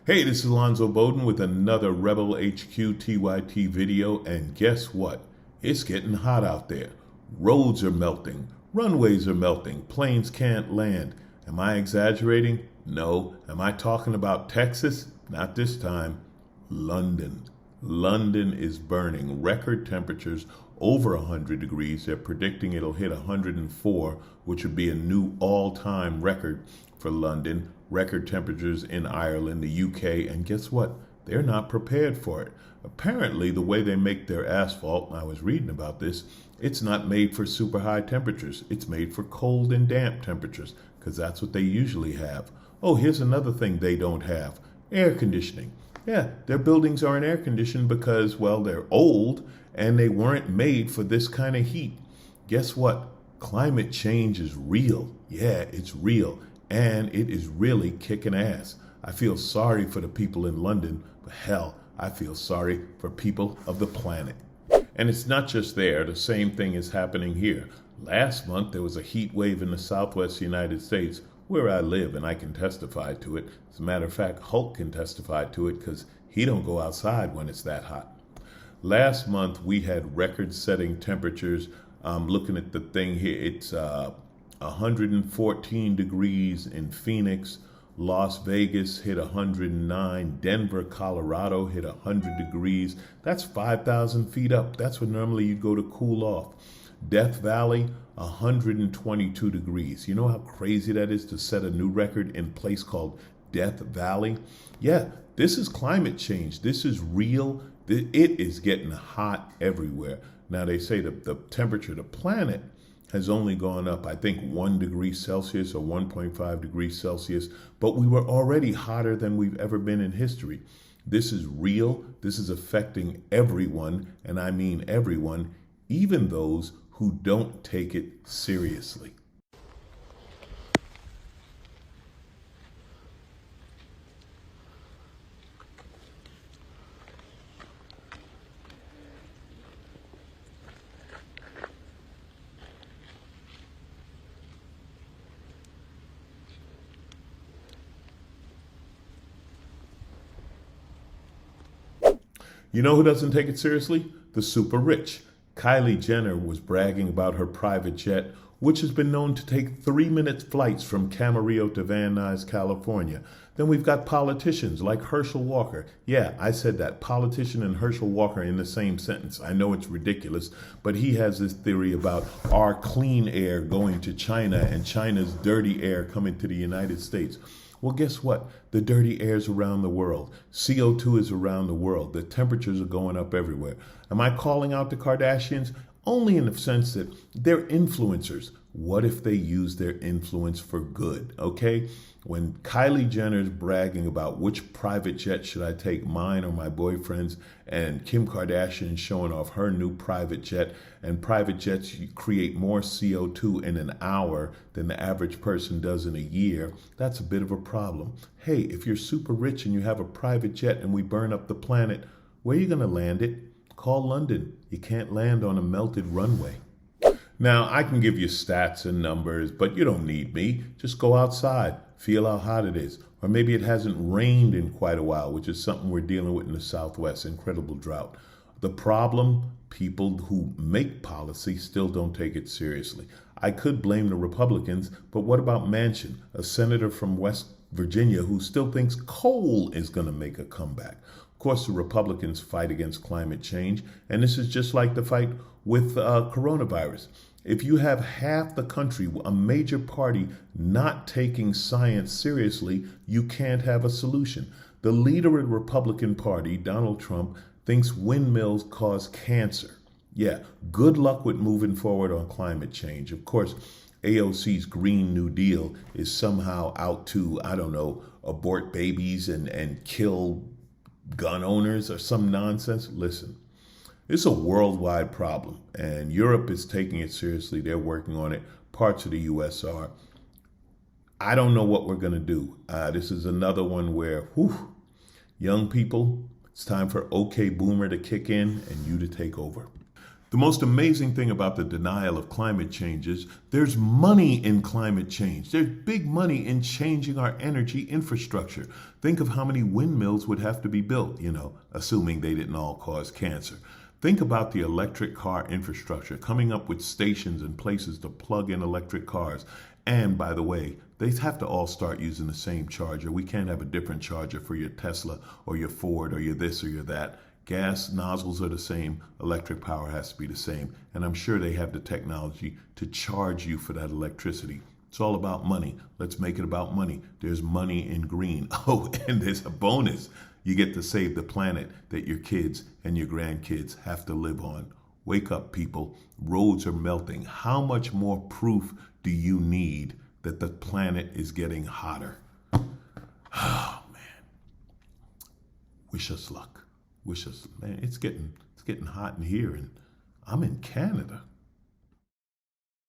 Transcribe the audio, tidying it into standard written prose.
Hey, this is Alonzo Bodden with another Rebel HQ TYT video, and guess what? It's getting hot out there. Roads are melting, runways are melting, planes can't land. Am I exaggerating? No. Am I talking about Texas? Not this time. London. London is burning. Record temperatures over 100 degrees. They're predicting it'll hit 104, which would be a new all-time record for London. Record temperatures in Ireland, the UK, and guess what? They're not prepared for it. Apparently, the way they make their asphalt, and I was reading about this, it's not made for super high temperatures. It's made for cold and damp temperatures, because that's what they usually have. Oh, here's another thing they don't have. Air conditioning. Yeah, their buildings aren't air conditioned because, well, they're old and they weren't made for this kind of heat. Guess what? Climate change is real. Yeah, it's real. And it is really kicking ass. I feel sorry for the people in London, but hell, I feel sorry for people of the planet. And it's not just there. The same thing is happening here. Last month, there was a heat wave in the southwest United States where I live, and I can testify to it. As a matter of fact, Hulk can testify to it because he don't go outside when it's that hot. Last month, we had record-setting temperatures. Looking at the thing here, it's 114 degrees in Phoenix. Las Vegas hit 109. Denver, Colorado hit 100 degrees. That's 5,000 feet up. That's where normally you go to cool off. Death Valley, 122 degrees. You know how crazy that is to set a new record in a place called Death Valley? Yeah, this is climate change. This is real. It is getting hot everywhere. Now, they say that the temperature of the planet has only gone up, I think, 1 degree Celsius or 1.5 degrees Celsius, but we were already hotter than we've ever been in history. This is real. This is affecting everyone, and I mean everyone, even those who don't take it seriously. You know who doesn't take it seriously? The super rich. Kylie Jenner was bragging about her private jet, which has been known to take 3-minute flights from Camarillo to Van Nuys, California. Then we've got politicians like Herschel Walker. Yeah, I said that. Politician and Herschel Walker in the same sentence. I know it's ridiculous, but he has this theory about our clean air going to China and China's dirty air coming to the United States. Well, guess what? The dirty air is around the world. CO2 is around the world. The temperatures are going up everywhere. Am I calling out the Kardashians? Only in the sense that they're influencers. What if they use their influence for good, okay? When Kylie Jenner's bragging about which private jet should I take, mine or my boyfriend's, and Kim Kardashian showing off her new private jet, and private jets create more CO2 in an hour than the average person does in a year, that's a bit of a problem. Hey, if you're super rich and you have a private jet and we burn up the planet, where are you going to land it? Call London. You can't land on a melted runway. Now, I can give you stats and numbers, but you don't need me. Just go outside, feel how hot it is. Or maybe it hasn't rained in quite a while, which is something we're dealing with in the Southwest, incredible drought. The problem, people who make policy still don't take it seriously. I could blame the Republicans, but what about Manchin, a senator from West Virginia who still thinks coal is going to make a comeback? Of course, the Republicans fight against climate change, and this is just like the fight with coronavirus. If you have half the country, a major party, not taking science seriously, you can't have a solution. The leader of the Republican Party, Donald Trump, thinks windmills cause cancer. Yeah, good luck with moving forward on climate change. Of course, AOC's Green New Deal is somehow out to, I don't know, abort babies and kill gun owners or some nonsense. Listen, it's a worldwide problem, and Europe is taking it seriously. They're working on it. Parts of the U.S. are. I don't know what we're going to do. This is another one where, young people, it's time for OK Boomer to kick in and you to take over. The most amazing thing about the denial of climate change is there's money in climate change. There's big money in changing our energy infrastructure. Think of how many windmills would have to be built, assuming they didn't all cause cancer. Think about the electric car infrastructure, coming up with stations and places to plug in electric cars. And by the way, they have to all start using the same charger. We can't have a different charger for your Tesla or your Ford or your this or your that. Gas nozzles are the same. Electric power has to be the same. And I'm sure they have the technology to charge you for that electricity. It's all about money. Let's make it about money. There's money in green. Oh, and there's a bonus. You get to save the planet that your kids and your grandkids have to live on. Wake up, people. Roads are melting. How much more proof do you need that the planet is getting hotter? Oh, man. Wish us luck. Man, it's getting hot in here, and I'm in Canada.